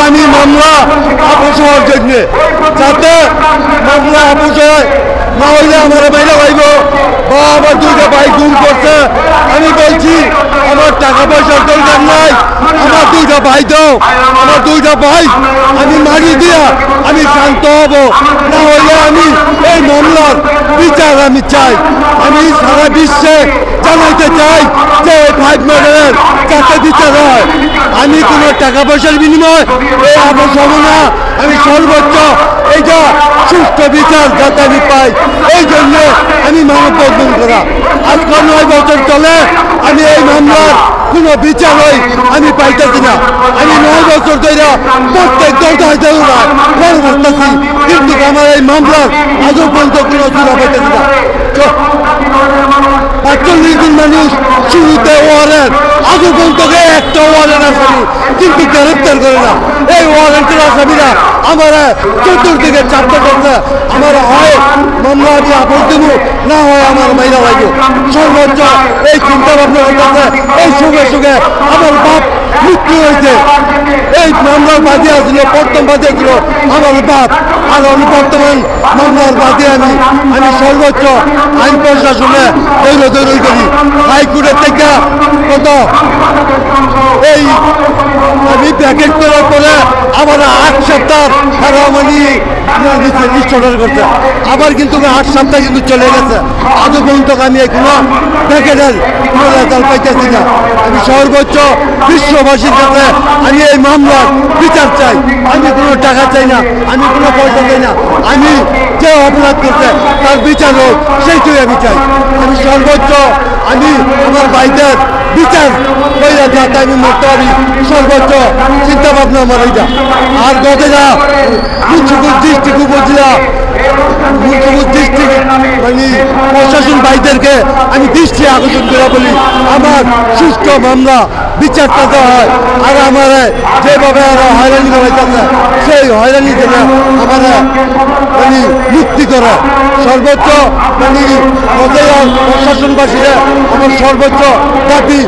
আমি মামলা আপোষ হওয়ার জন্য, যাতে মামলা আপোষ হয়, না হইলে আমার বাইরে হইব বা আমার দুইটা ভাই গুম করছে। আমি বলছি আমার টাকা পয়সার দরকার নাই, আমার দুইটা ভাই দাও, আমার দুইটা ভাই আমি মারি দিয়া আমি শান্ত হব, না হইলে আমি এই মামলার বিচার আমি চাই। আমি সারা বিশ্বে জানাইতে চাই যে ফাইভ মার্ডারের যাতে বিচার হয়। আমি কোনো টাকা পয়সার বিনিময় এই আপোষ হব না। আমি সর্বোচ্চ এইটা সুষ্ঠু বিচার যাতে আমি পাই, এই জন্য আমি মানব বন্ধন করা। আজকে 9 বছর চলে আমি এই মামলার কোনো বিচার হই আমি পাইতেছি না। আমি 9 বছর ধরে প্রত্যেক দরজায় দৌড়ায় করতেছি, কিন্তু আমার এই মামলার আজও পর্যন্ত কোনো সুরা পাইতেছি না। ৪৫ জন মানুষ শুরুতে ওয়ারেন্ট, আজও পর্যন্ত একটা ওয়ারেন্ট আসামি কিন্তু গ্রেপ্তার করে না। এই ওয়ারেন্টের আসামিরা আমার চতুর্দিকে চাপতে করছে। আমার হয় মামলা আমি আপোষ দেব, না হয় আমার মাইরা লাগবে। সর্বোচ্চ এই চিন্তা ভাবনা করতেছে। এই সুখে সুখে আমার বাপ মৃত্যু হয়েছে, এই মামলার বাদী আসছিল, প্রথম বাদী ছিল আমার বাপ, আর আমি বর্তমান মামলার বাদী। আমি সর্বোচ্চ আইন প্রশাসনে দৌড়ি করি। হাইকোর্টের থেকে কত এই আমি প্যাকেট করার পরে আবার 8 সপ্তাহ নিশ্চয় করছে, আবার কিন্তু 8 সপ্তাহ কিন্তু চলে গেছে। আজও পর্যন্ত আমি এখনো প্যাকেটের রেজাল্ট পাইতেছি না। আমি সর্বোচ্চ বিশ্ববাসীর কাছে আমি এই মামলার বিচার চাই। আমি কোনো টাকা চাই না, আমি কোনো পয়সা চাই না। আমি যে অপরাধ করছে তার বিচার হোক, সেইটাই আমি চাই। আমি সর্বোচ্চ আমি আমার ভাইদের বিচার কইরা যাতে আমি মরতে পারি, সর্বোচ্চ চিন্তা ভাবনা আমার এইটা। আর গতেরা মুন্সিপুর ডিস্ট্রিক্ট উপজেলা মুন্সিপুর ডিস্ট্রিক্ট মানে প্রশাসন ভাইদেরকে আমি দৃষ্টি আকর্ষণ করে বলি, আমার সুষ্ঠু মামলা বিচারটা দেওয়া হয়। আর আমার যেভাবে আরো হয়রানি করাইতেছে সেই হয়রানি থেকে আমার মানে মুক্তি করে সর্বোচ্চ মানে প্রশাসনবাসীরা আমার সর্বোচ্চ দাবি।